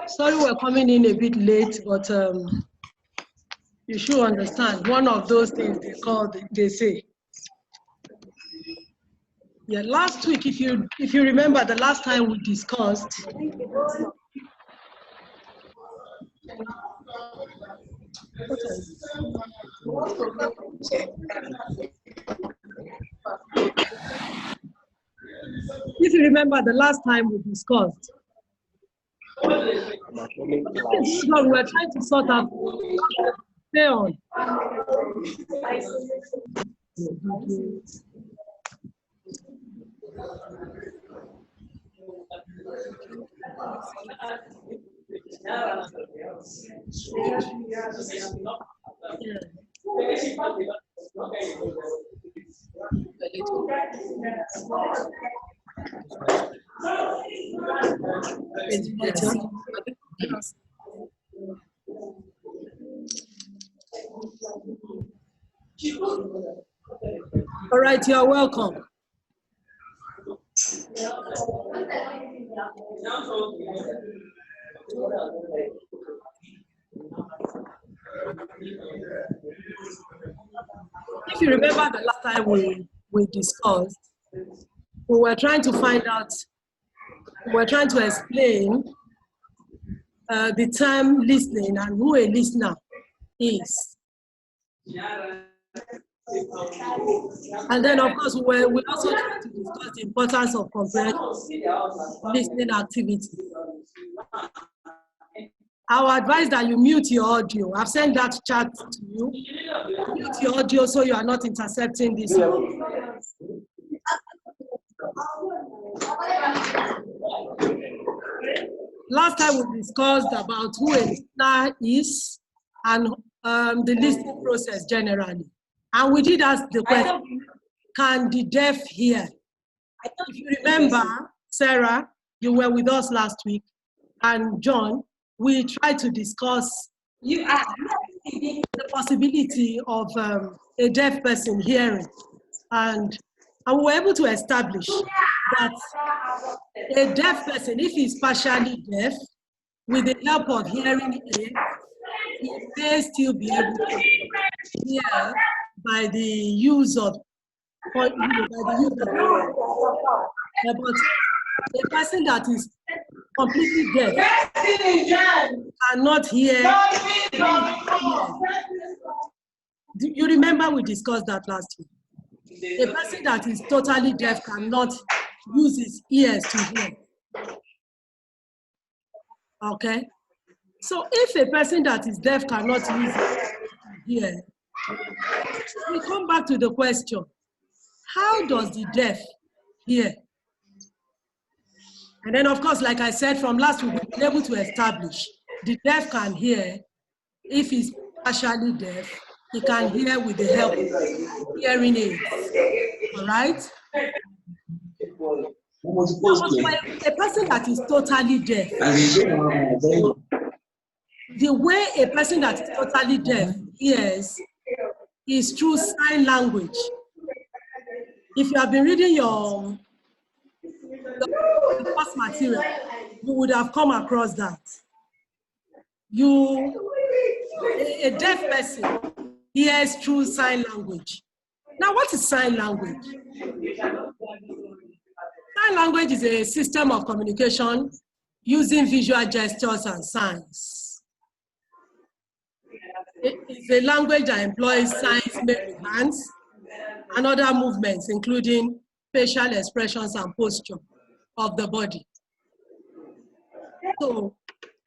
Sorry we're coming in a bit late, but you should understand one of those things they say. Yeah, last week, if you remember, the last time we discussed, if you remember the last time we discussed, we were trying to sort out. Stay on. All right, you're welcome. If you remember the last time we discussed, we were trying to find out, we were trying to explain the term listening and who a listener is. And then, of course, we also tried to discuss the importance of comprehensive listening activity. I would advise that you mute your audio. I've sent that chat to you. Mute your audio so you are not intercepting this. Last time we discussed about who a listener is and the listening process generally. And we did ask the question, can the deaf hear? If you remember, Sarah, you were with us last week, and John, we tried to discuss the possibility of a deaf person hearing. And we were able to establish that a deaf person, if he's partially deaf, with the help of hearing aids, he may still be able to hear by the use of, but a person that is completely deaf cannot hear. Do you remember we discussed that last week? A person that is totally deaf cannot use his ears to hear. Okay? So if a person that is deaf cannot use his ears to hear, we come back to the question, how does the deaf hear? And then, of course, like I said from last week, we've been able to establish the deaf can hear. If he's partially deaf, he can hear with the help of hearing aids. All right? So, a person that is totally deaf, the way a person that is totally deaf hears is through sign language. If you have been reading your course material, you would have come across that. A deaf person hears through sign language. Now, what is sign language? Sign language is a system of communication using visual gestures and signs. It is a language that employs signs made with hands and other movements, including facial expressions and posture of the body. So,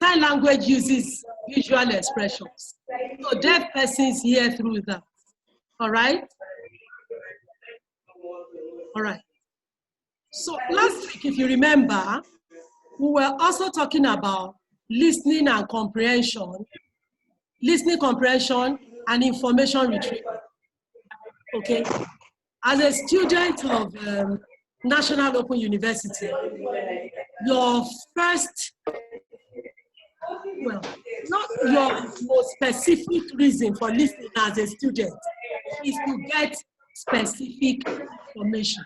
sign language uses visual expressions. So, deaf persons hear through that. All right? All right. So, last week, if you remember, we were also talking about listening and comprehension, listening comprehension and information retrieval. Okay? As a student of National Open University, your first, well, not your most specific reason for listening as a student is to get specific information.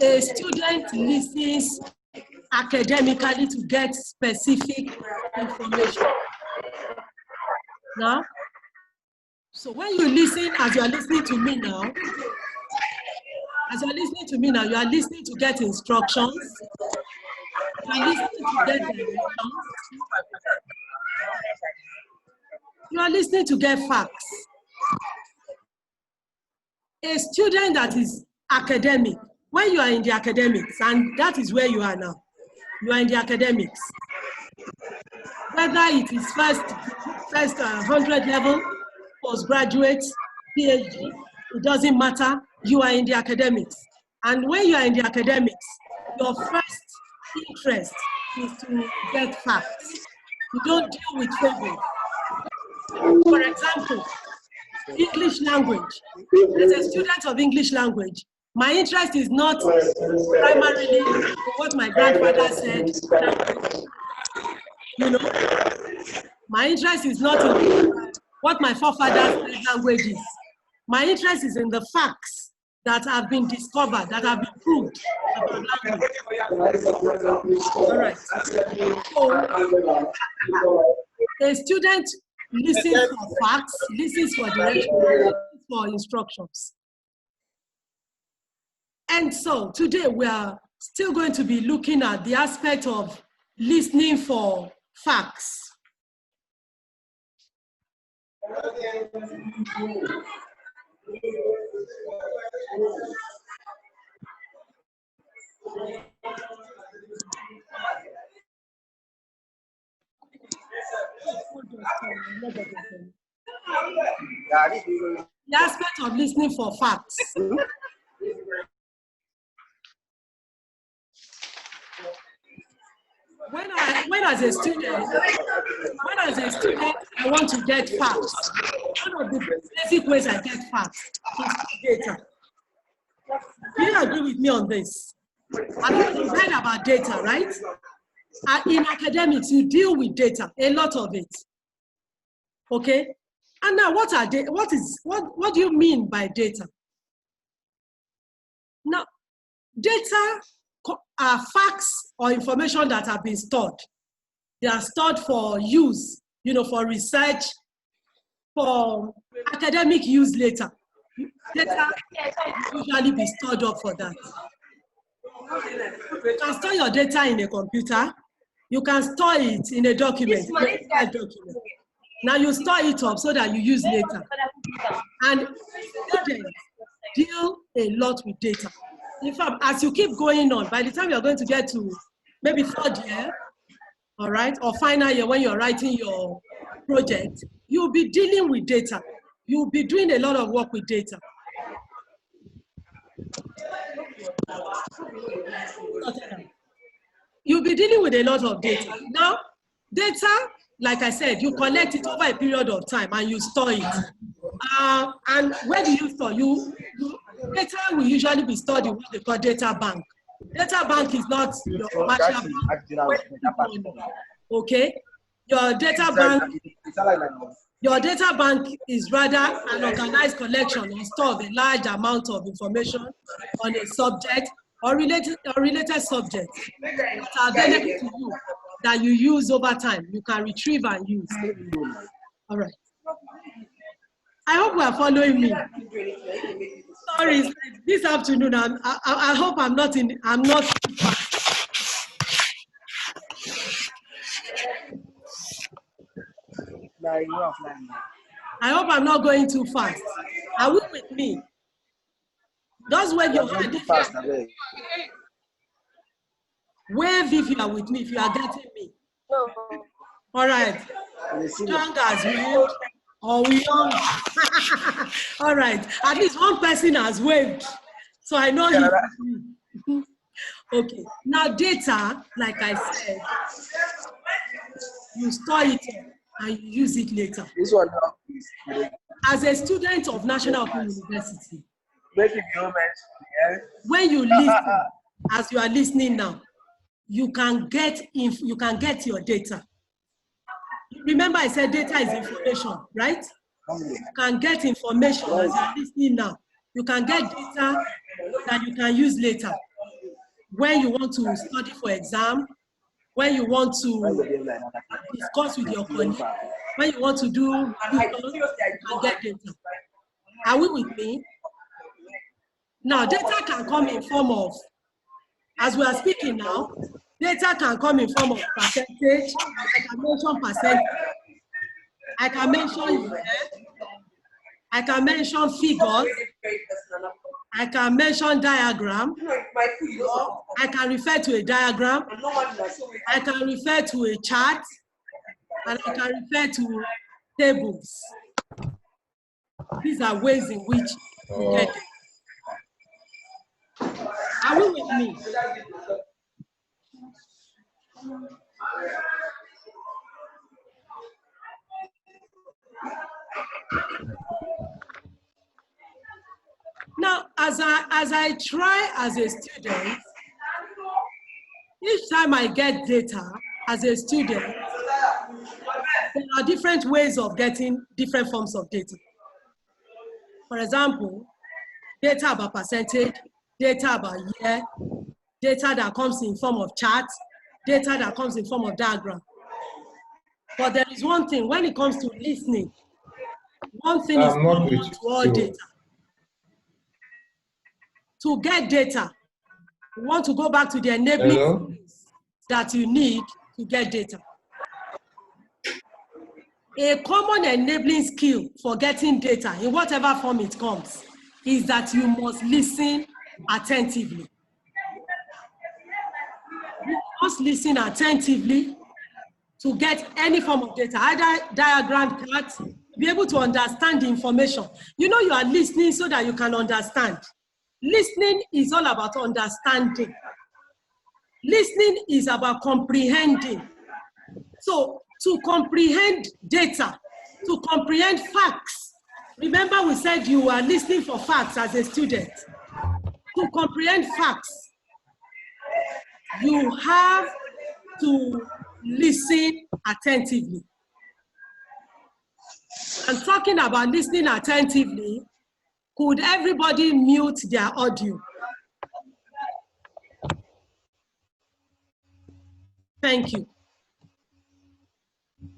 a student listens academically to get specific information. Now, so when you listen, as you are listening to me now, you are listening to get instructions, you are listening to get directions, you are listening to get facts. A student that is academic, when you are in the academics, and that is where you are now, you are in the academics, whether it is first 100 level, postgraduate, PhD, it doesn't matter, you are in the academics. And when you are in the academics, your first interest is to get facts. You don't deal with fables. For example, English language. As a student of English language, my interest is not primarily what my grandfather said. You know, my interest is not in what my forefathers said language is. My interest is in the facts that have been discovered, that have been proved about language. All right. So, a student listens for facts, listens for direction, listens for instructions. And so today we are still going to be looking at the aspect of listening for facts. The aspect of listening for facts. When as a student, I want to get facts. One of the basic ways I get facts is data. Do you agree with me on this? You've heard about data, right? In academics, you deal with data, a lot of it. Okay? And now, what do you mean by data? Now, data are facts or information that have been stored. They are stored for use, for research, for academic use later. Data usually be stored up for that. You can store your data in a computer. You can store it in a document. Now you store it up so that you use later. And students deal a lot with data. In fact, as you keep going on, by the time you're going to get to maybe third year, all right, or final year when you're writing your project, you'll be dealing with data. You'll be doing a lot of work with data. You'll be dealing with a lot of data. Now, data, like I said, you collect it over a period of time and you store it. And where do you store? Data will usually be stored in what they call data bank. Data bank is not your commercial bank. Okay? Your data bank is rather an organized collection or store of a large amount of information on a subject or related subjects that are available to you that you use over time. You can retrieve and use. All right. I hope we are following me. Sorry, this afternoon, I hope I'm not. I hope I'm not going too fast. Are you with me? Just wave your hand. Wave if you are with me, if you are getting me. No. All right. Strong as waved, or we all. All right. At least one person has waved. So I know you. Okay. Now data, like I said, you store it and you use it later. This one as a student of National Open University, when you listen, as you are listening now, you can get your data. Remember I said data is information, right? You can get information as you are listening now. You can get data that you can use later. when you want to study for exam, when you want to discuss with your colleague, when you want to do tuition and get data. Are we with me? Now, data can come in form of, as we are speaking now, data can come in form of percentage. I can mention percentage. I can mention year. I can mention figures. I can mention diagram. I can refer to a diagram. I can refer to a chart. And I can refer to tables. These are ways in which you get it. Are we with me? Now, as I try as a student, each time I get data as a student, there are different ways of getting different forms of data. For example, data about percentage, data about year, data that comes in form of charts, data that comes in form of diagram. But there is one thing, when it comes to listening, one thing is common to all data. To get data, we want to go back to the enabling skills that you need to get data. A common enabling skill for getting data, in whatever form it comes, is that you must listen attentively. You must listen attentively to get any form of data, either diagram, chart, to be able to understand the information. You know, you are listening so that you can understand. Listening is all about understanding. Listening is about comprehending. So to comprehend data, to comprehend facts, remember we said you are listening for facts as a student. To comprehend facts, you have to listen attentively. And talking about listening attentively, could everybody mute their audio? Thank you.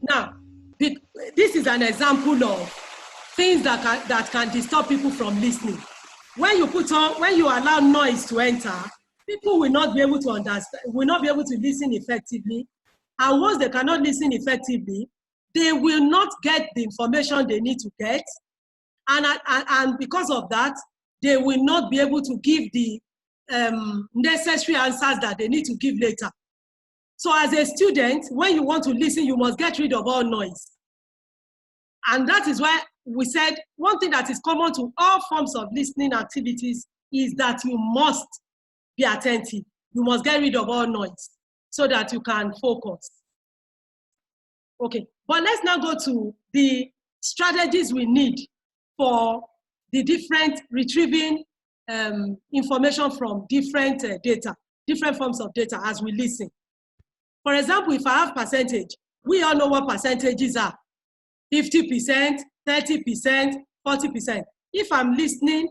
Now, this is an example of things that can disturb people from listening. When you allow noise to enter, people will not be able to understand, will not be able to listen effectively. And once they cannot listen effectively, they will not get the information they need to get. And because of that, they will not be able to give the necessary answers that they need to give later. So as a student, when you want to listen, you must get rid of all noise. And that is why we said one thing that is common to all forms of listening activities is that you must be attentive. You must get rid of all noise so that you can focus. Okay, but let's now go to the strategies we need for the different retrieving information from different data, different forms of data as we listen. For example, if I have percentage, we all know what percentages are. 50%, 30%, 40%. If I'm listening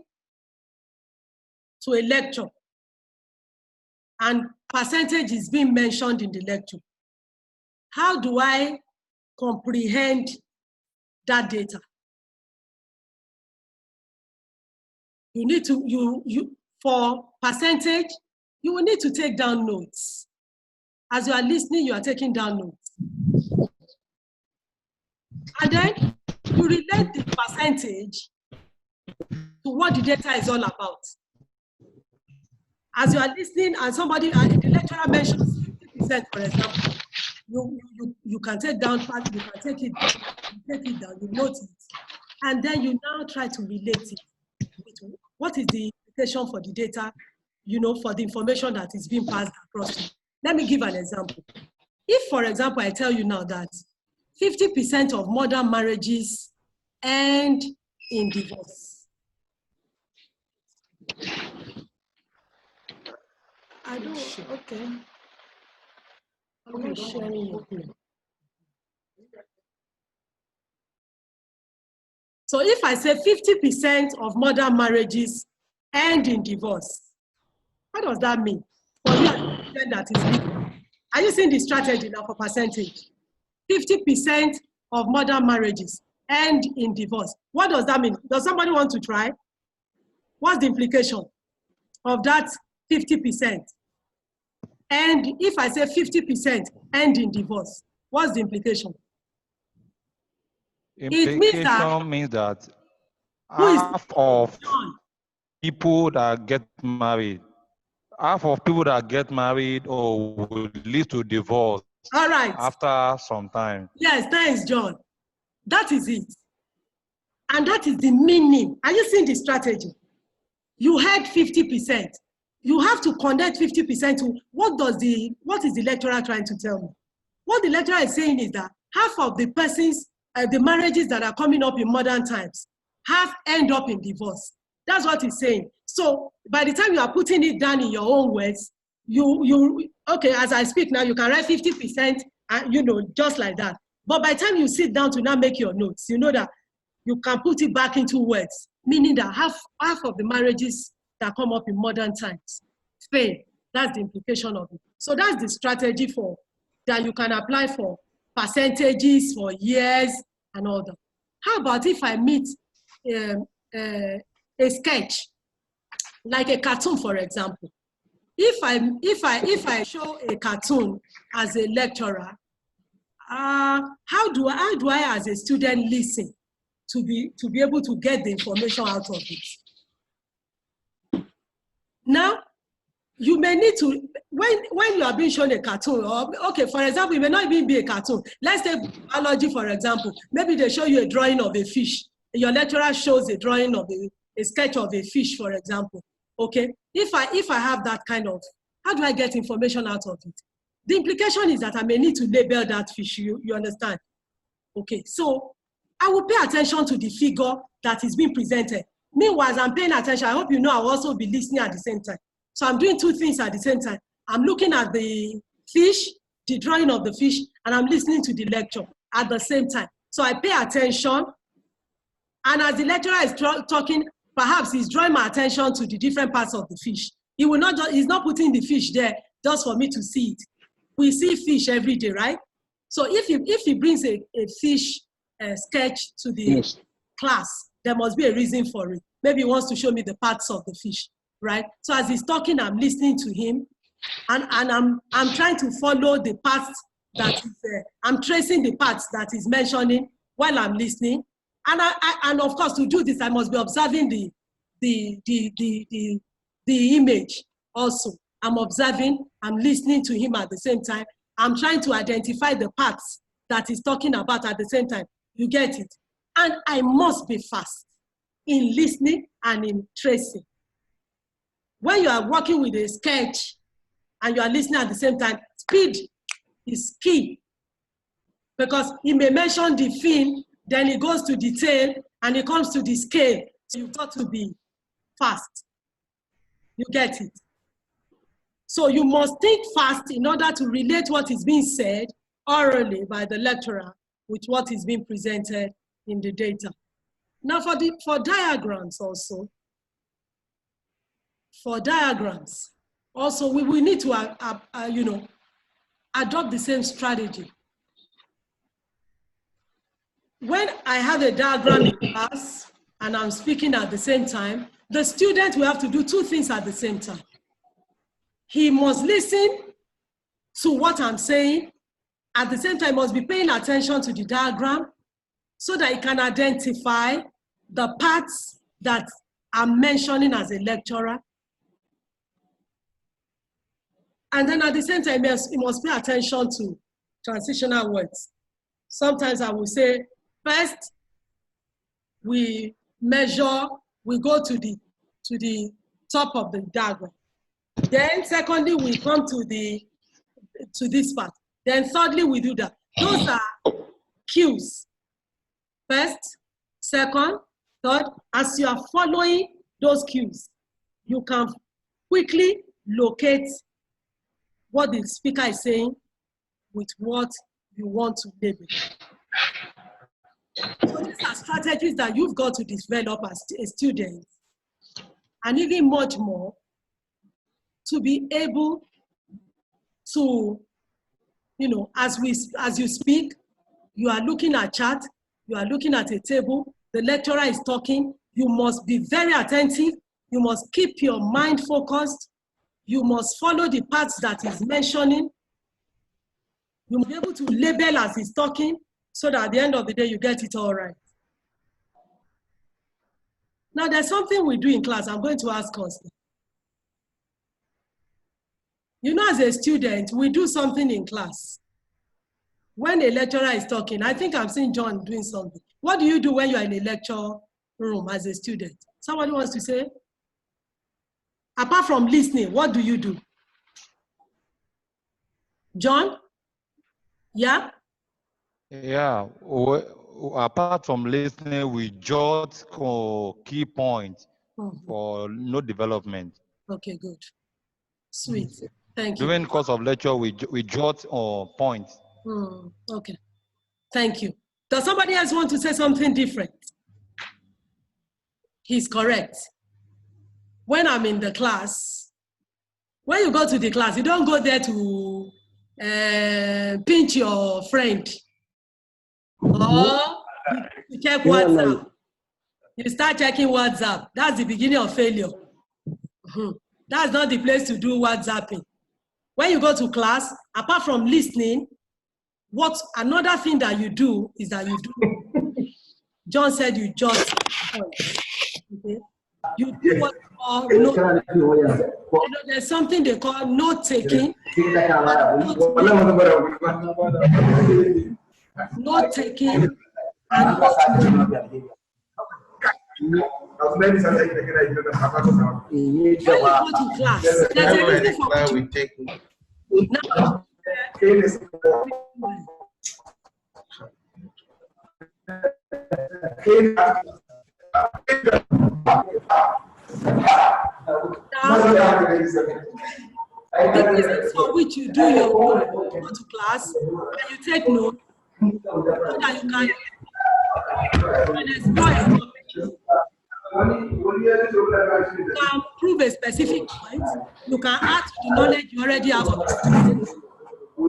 to a lecture and percentage is being mentioned in the lecture, how do I comprehend that data? You need to, for percentage, you will need to take down notes. As you are listening, you are taking down notes. And then you relate the percentage to what the data is all about. As you are listening and the lecturer mentions 50%, for example, you can take down part, you can take it down, you note it. And then you now try to relate it with what is the implication for the data, for the information that is being passed across to you. Let me give an example. If, for example, I tell you now that 50% of modern marriages end in divorce. I don't, okay. I'm not sharing your screen. So if I say 50% of modern marriages end in divorce, what does that mean? for you as a student that is listening. Are you seeing the strategy now for percentage? 50% of modern marriages end in divorce. What does that mean? Does somebody want to try? What's the implication of that 50%? And if I say 50% end in divorce, what's the implication? Implication means that half of people that get married will lead to divorce. All right. After some time. Yes, thanks, John. That is it. And that is the meaning. Are you seeing the strategy? You had 50%. You have to connect 50% to what is the lecturer trying to tell me? What the lecturer is saying is that half of the persons, the marriages that are coming up in modern times, half end up in divorce. That's what he's saying. So by the time you are putting it down in your own words, okay, as I speak now, you can write 50%, just like that. But by the time you sit down to now make your notes, you know that you can put it back into words, meaning that half of the marriages that come up in modern times fail. That's the implication of it. So that's the strategy that you can apply for percentages, for years, and all that. How about if I meet a sketch, like a cartoon, for example? If I show a cartoon as a lecturer, how do I as a student listen to be able to get the information out of it? Now, you may need to, when you are being shown a cartoon, or okay, for example, it may not even be a cartoon. Let's take biology, for example. Maybe they show you a drawing of a fish. Your lecturer shows a drawing of a sketch of a fish, for example. Okay, if I have that kind of, how do I get information out of it? The implication is that I may need to label that fish, you understand? Okay, so I will pay attention to the figure that is being presented. Meanwhile, as I'm paying attention, I hope you know I'll also be listening at the same time. So I'm doing two things at the same time. I'm looking at the fish, the drawing of the fish, and I'm listening to the lecture at the same time. So I pay attention, and as the lecturer is talking, perhaps he's drawing my attention to the different parts of the fish. He's not putting the fish there just for me to see it. We see fish every day, right? So if he brings a fish sketch to the class, there must be a reason for it. Maybe he wants to show me the parts of the fish, right? So as he's talking, I'm listening to him, and I'm trying to follow the parts that is I'm tracing the parts that he's mentioning while I'm listening. And of course, to do this, I must be observing the image also. I'm observing, I'm listening to him at the same time. I'm trying to identify the parts that he's talking about at the same time. You get it? And I must be fast in listening and in tracing. When you are working with a sketch and you are listening at the same time, speed is key. Because he may mention the fin, then he goes to detail, and he comes to the scale. So you've got to be fast. You get it? So you must think fast in order to relate what is being said orally by the lecturer with what is being presented in the data. Now for diagrams also, we will need to adopt the same strategy. When I have a diagram in class and I'm speaking at the same time, the student will have to do two things at the same time. He must listen to what I'm saying. At the same time, he must be paying attention to the diagram so that he can identify the parts that I'm mentioning as a lecturer. And then at the same time, he must pay attention to transitional words. Sometimes I will say, first, we go to the top of the diagram. Then secondly, we come to this part. Then thirdly, we do that. Those are cues. First, second, third. As you are following those cues, you can quickly locate what the speaker is saying with what you want to label. So these are strategies that you've got to develop as a student, and even much more, to be able to, you know, as you speak, you are looking at chat, you are looking at a table, the lecturer is talking, you must be very attentive, you must keep your mind focused, you must follow the parts that he's mentioning, you must be able to label as he's talking, so that at the end of the day, you get it all right. Now, there's something we do in class. I'm going to ask us. You know, as a student, we do something in class. When a lecturer is talking, I think I've seen John doing something. What do you do when you are in a lecture room as a student? Somebody wants to say? Apart from listening, what do you do? John? Yeah? Yeah. Apart from listening, we jot key points for note development. Okay, good. Sweet. Thank you. During the course of lecture, we jot points. Okay. Thank you. Does somebody else want to say something different? He's correct. When I'm in the class, when you go to the class, you don't go there to pinch your friend or to check WhatsApp. You start checking WhatsApp. That's the beginning of failure. That's not the place to do WhatsApping. When you go to class, apart from listening, another thing that you do is that you do, John said you jot points. Okay? You do what you call note. You know, there's something they call note taking. Note taking and note taking. When you go to class, there's a reason for which you take. Now, the reason for which you do your work, you go to class and you take notes so that you can explore a topic. You can prove a specific point. You can add to the knowledge you already have of the student.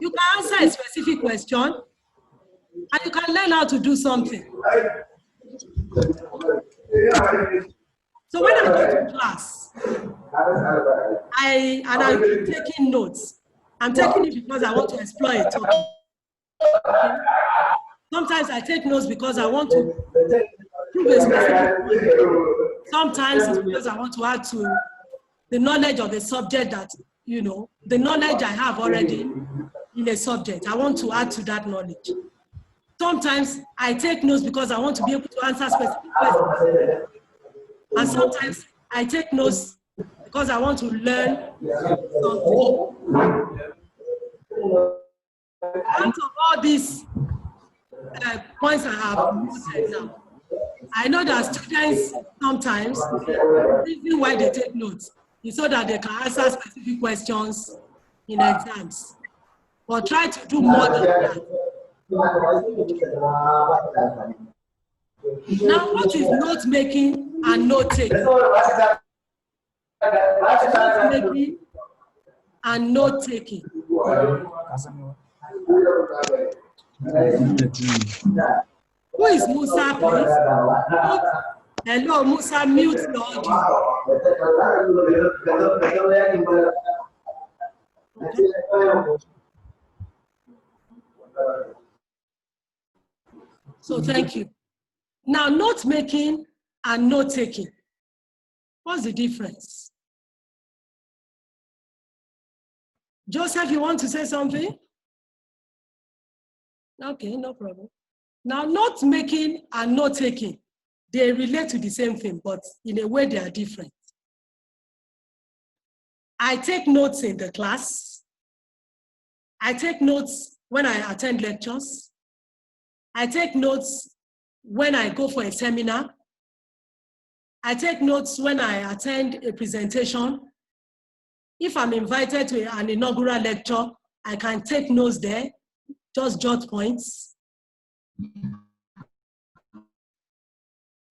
You can answer a specific question, and you can learn how to do something. So when I go to class, I'm taking notes. I'm taking it because I want to explore a topic. Okay? Sometimes I take notes because I want to prove a specific point. Sometimes it's because I want to add to the knowledge of a subject that, you know, the knowledge I have already in a subject. I want to add to that knowledge. Sometimes I take notes because I want to be able to answer specific questions. And sometimes I take notes because I want to learn something. Out of all these points I have noted now, I know that students sometimes, the reason why they take notes is so that they can answer specific questions in exams. But try to do more than that. Now, what is note making and note taking? Note making and note taking. Who is Musa, please? Hello, Musa, mute your audio. Okay. So thank you. Now, note making and note taking. What's the difference? Joseph, you want to say something? Okay, no problem. Now, note making and note taking, they relate to the same thing, but in a way they are different. I take notes in the class. I take notes when I attend lectures. I take notes when I go for a seminar. I take notes when I attend a presentation. If I'm invited to an inaugural lecture, I can take notes there, just jot points.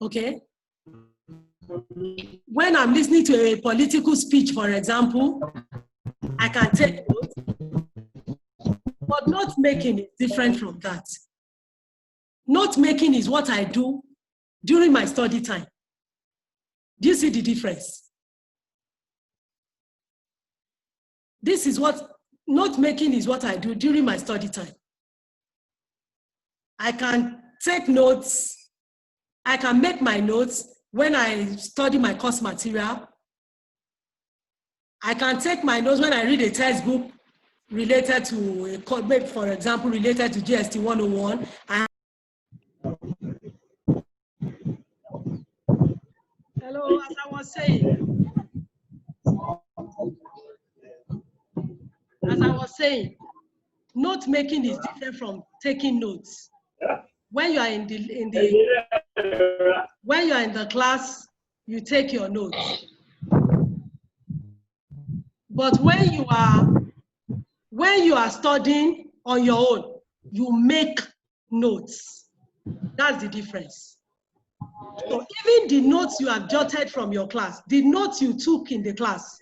Okay? When I'm listening to a political speech, for example, I can take notes. But note making is different from that. Note making is what I do during my study time. Do you see the difference? This is what note making is what I do during my study time. I can take notes. I can make my notes when I study my course material. I can take my notes when I read a textbook related to a code, for example, related to GST 101. Hello, as I was saying, note making is different from taking notes. When you are in the class, you take your notes. But when you are studying on your own, you make notes. That's the difference. So even the notes you have jotted from your class, the notes you took in the class,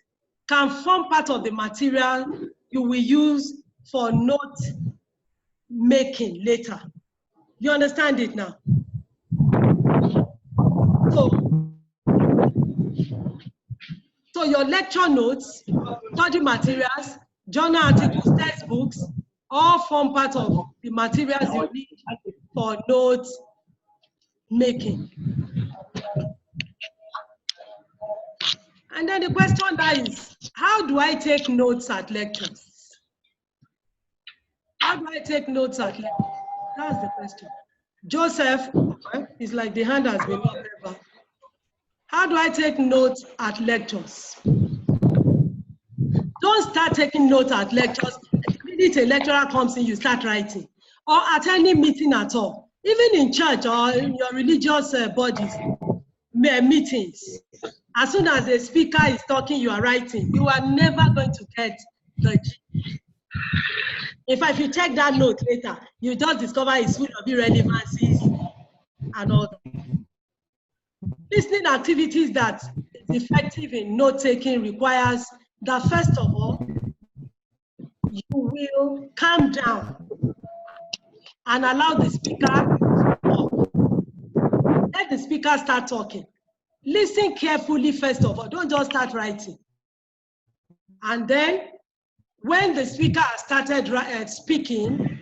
can form part of the material you will use for note making later. You understand it now? So your lecture notes, study materials, journal articles, textbooks, all form part of the materials you need for note making. And then the question that is, how do I take notes at lectures? How do I take notes at lectures? That's the question. Joseph, it's like the hand has been up ever. How do I take notes at lectures? Don't start taking notes at lectures. The minute a lecturer comes in, you start writing. Or at any meeting at all. Even in church or in your religious bodies, meetings. As soon as the speaker is talking, you are writing. You are never going to get the G. In fact, if you check that note later, you just discover it's full of irrelevancies and all that. Listening activities that is effective in note-taking requires that, first of all, you will calm down and allow the speaker to talk. Let the speaker start talking. Listen carefully, first of all. Don't just start writing. And then, when the speaker has started speaking,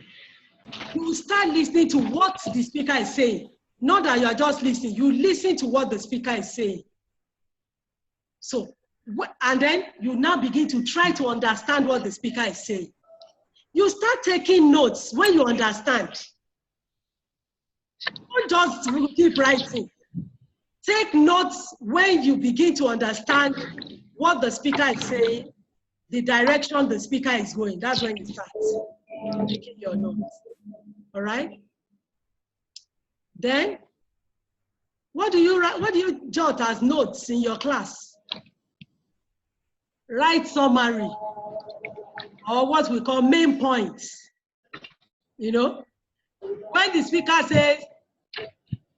you start listening to what the speaker is saying. Not that you are just listening. You listen to what the speaker is saying. So, and then you now begin to try to understand what the speaker is saying. You start taking notes when you understand. Don't just keep writing. Take notes when you begin to understand what the speaker is saying, the direction the speaker is going. That's when you start taking your notes. All right? Then, what do you jot as notes in your class? Write summary, or what we call main points. You know, when the speaker says,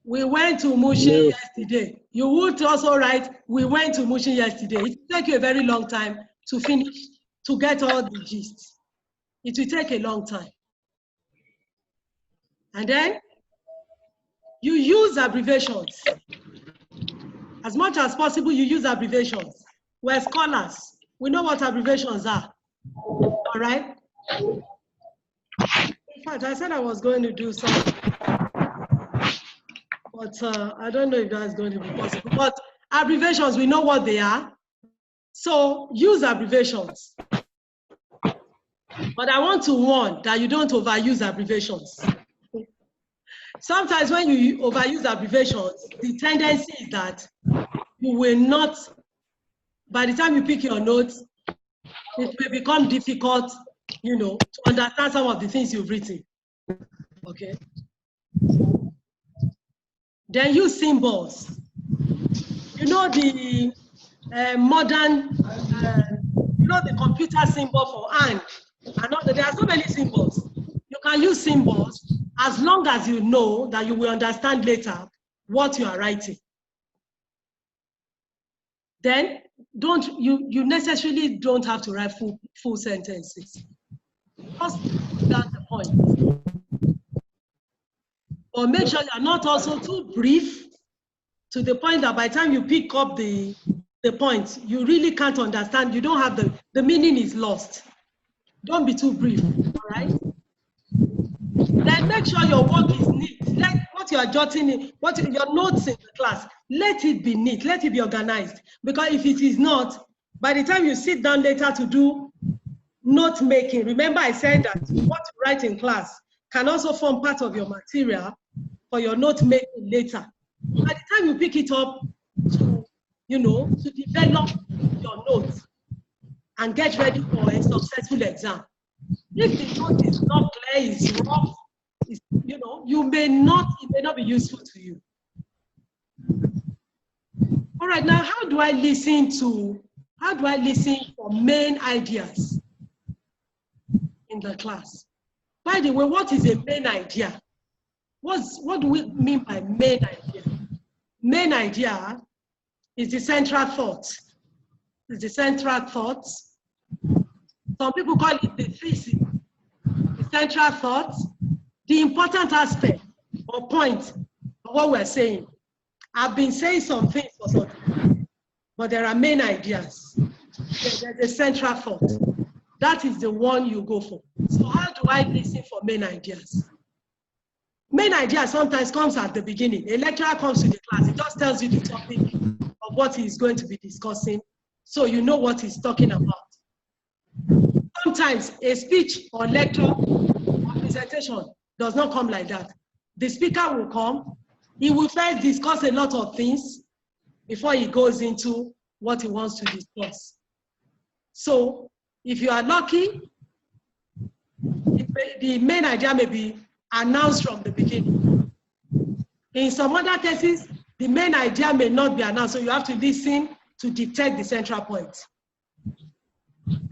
we went to Mushin yesterday, you would also write, we went to Mushin yesterday. It will take you a very long time to finish, to get all the gist. It will take a long time. And then, you use abbreviations. As much as possible, you use abbreviations. We're scholars. We know what abbreviations are. All right? In fact, I said I was going to do something. But I don't know if that's going to be possible. But abbreviations, we know what they are. So use abbreviations. But I want to warn that you don't overuse abbreviations. Sometimes when you overuse abbreviations, the tendency is that you will not, by the time you pick your notes, it may become difficult, you know, to understand some of the things you've written. Okay? Then use symbols. You know the modern, you know the computer symbol for and there are so many symbols. You can use symbols as long as you know that you will understand later what you are writing. Then you necessarily don't have to write full sentences. Just that point. But make sure you're not also too brief to the point that by the time you pick up the point, you really can't understand. You don't have the meaning is lost. Don't be too brief, all right? Then make sure your work is neat. Let what you are jotting in, your notes in the class, let it be neat, let it be organized. Because if it is not, by the time you sit down later to do note making, remember I said that what you write in class can also form part of your material for your note making later. By the time you pick it up to, to develop your notes and get ready for a successful exam. If the note is not clear, is rough, it may not be useful to you. All right, now how do I listen for main ideas in the class? By the way, what is a main idea? What do we mean by main idea? Main idea is the central thought. It's the central thought. Some people call it the thesis, the central thought, the important aspect or point of what we're saying. I've been saying some things for some time, but there are main ideas. There's a central thought. That is the one you go for. So how do I listen for main ideas? Main idea sometimes comes at the beginning. A lecturer comes to the class, he just tells you the topic of what he's going to be discussing, so you know what he's talking about. Sometimes a speech or lecture or presentation does not come like that. The speaker will come, he will first discuss a lot of things before he goes into what he wants to discuss. So if you are lucky, the main idea may be announced from the beginning. In some other cases, the main idea may not be announced, so you have to listen to detect the central point.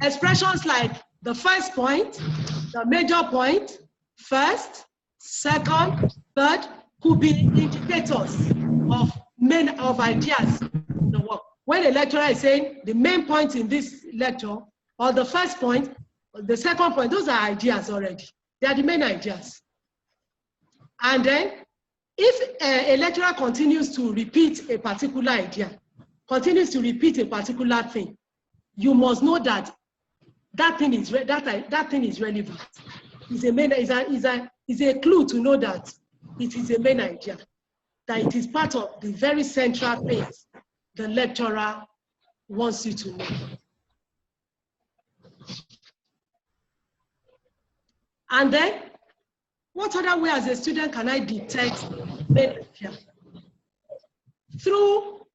Expressions like the first point, the major point, first, second, third, could be indicators of ideas in the work. When a lecturer is saying the main point in this lecture, or the first point, or the second point, those are ideas already. They are the main ideas. And then, if a lecturer continues to repeat a particular idea, continues to repeat a particular thing, you must know that that thing is relevant. It's a clue to know that it is a main idea, that it is part of the very central things the lecturer wants you to know. And then, what other way as a student can I detect main idea? Through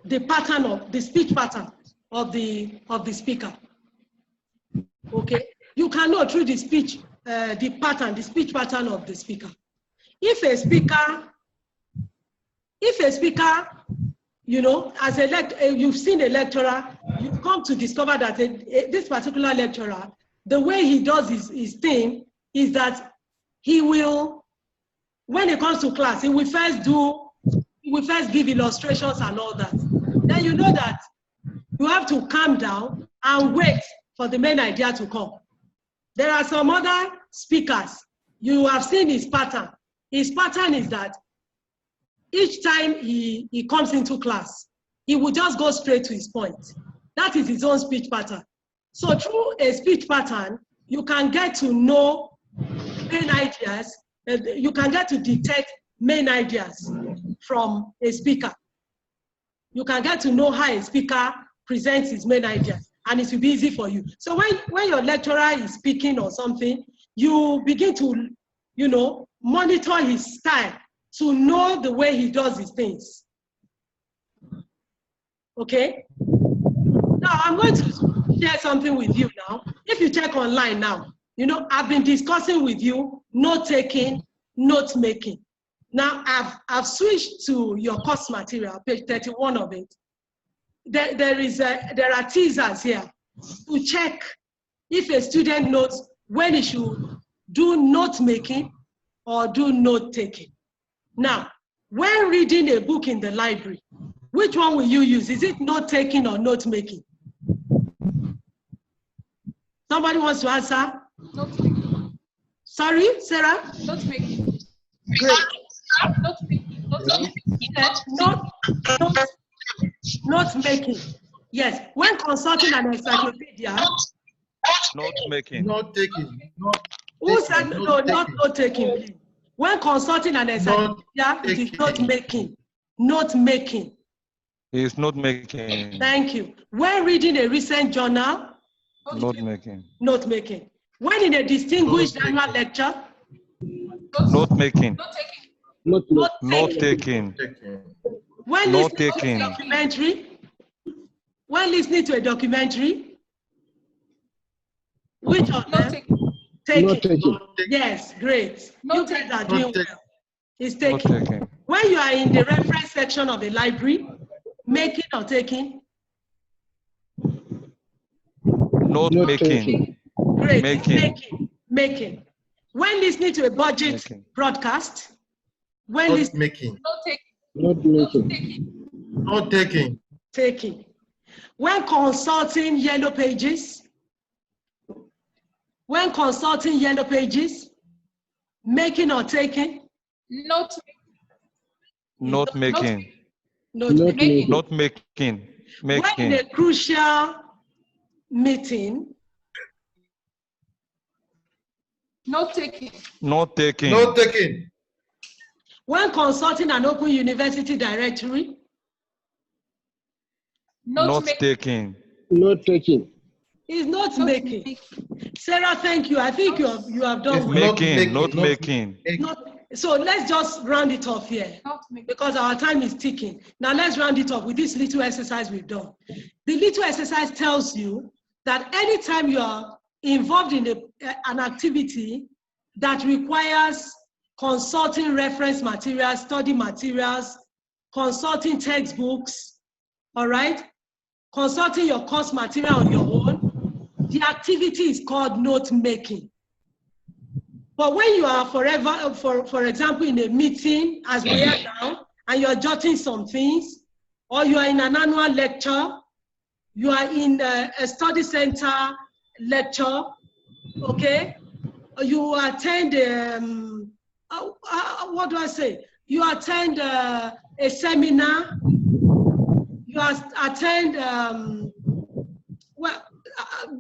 the pattern of the speech pattern of the speaker. Okay, you can know through the speech pattern of the speaker. If a speaker, you've seen a lecturer, you've come to discover that this particular lecturer, the way he does his thing is that he will, when it comes to class, he will first give illustrations and all that. Then you know that you have to calm down and wait for the main idea to come. There are some other speakers, you have seen his pattern. His pattern is that each time he comes into class, he will just go straight to his point. That is his own speech pattern. So through a speech pattern, you can get to know main ideas, you can get to detect main ideas from a speaker. You can get to know how a speaker presents his main ideas, and it will be easy for you. So when your lecturer is speaking or something, you begin to, monitor his style to know the way he does his things. Okay? Now I'm going to share something with you now. If you check online now, I've been discussing with you note-taking, note-making. Now I've switched to your course material, page 31 of it. There are teasers here to check if a student knows when he should do note-making or do note-taking. Now, when reading a book in the library, which one will you use? Is it note-taking or note-making? Somebody wants to answer? Not making. Sorry, Sarah? Not making. Great. Not making. Not making. Yes. When consulting an encyclopedia. Not making. Not taking. Not Who said taking, no? Not taking. Please. When consulting an encyclopedia, it is not making. Not making. It's not making. Thank you. When reading a recent journal. Not making. Not making. When in a distinguished annual lecture. Not making. Not Not taking. taking. When Not listening to a documentary. When listening to a documentary. Which of them? Taking. Yes, great. You guys are doing well. It's taking. When you are in the reference section of a library, making or taking? Not making. Great. Making. Making. When listening to a budget broadcast, when Not making. Not taking. Taking. When consulting yellow pages, making or taking? Not making. Not making. When in a crucial meeting. Not taking. Not taking. When consulting an open university directory. Not taking. It's not making. Sarah, thank you. I think you have done well. Not making. So let's just round it off here because our time is ticking. Now let's round it off with this little exercise we've done. The little exercise tells you that anytime you are involved in an activity that requires consulting reference materials, study materials, consulting textbooks, all right? Consulting your course material on your own, the activity is called note making. But when you are for example, in a meeting, as we are now, and you're jotting some things, or you are in an annual lecture, you are in a study center lecture, okay? You attend, what do I say? You attend a seminar, you attend,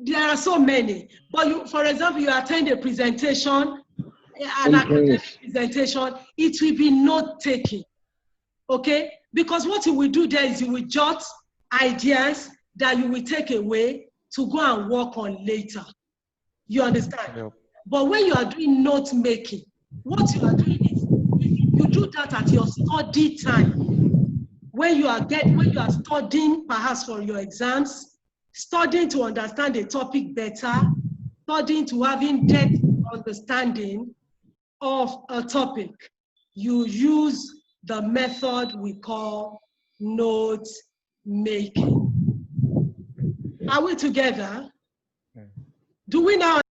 there are so many. But for example, you attend a presentation, an academic presentation, it will be note-taking, okay? Because what you will do there is you will jot ideas that you will take away to go and work on later. You understand? Yep. But when you are doing note-making, what you are doing is you do that at your study time. When you are studying perhaps for your exams, studying to understand the topic better, studying to have in-depth understanding of a topic, you use the method we call note making. Are we together? Do we now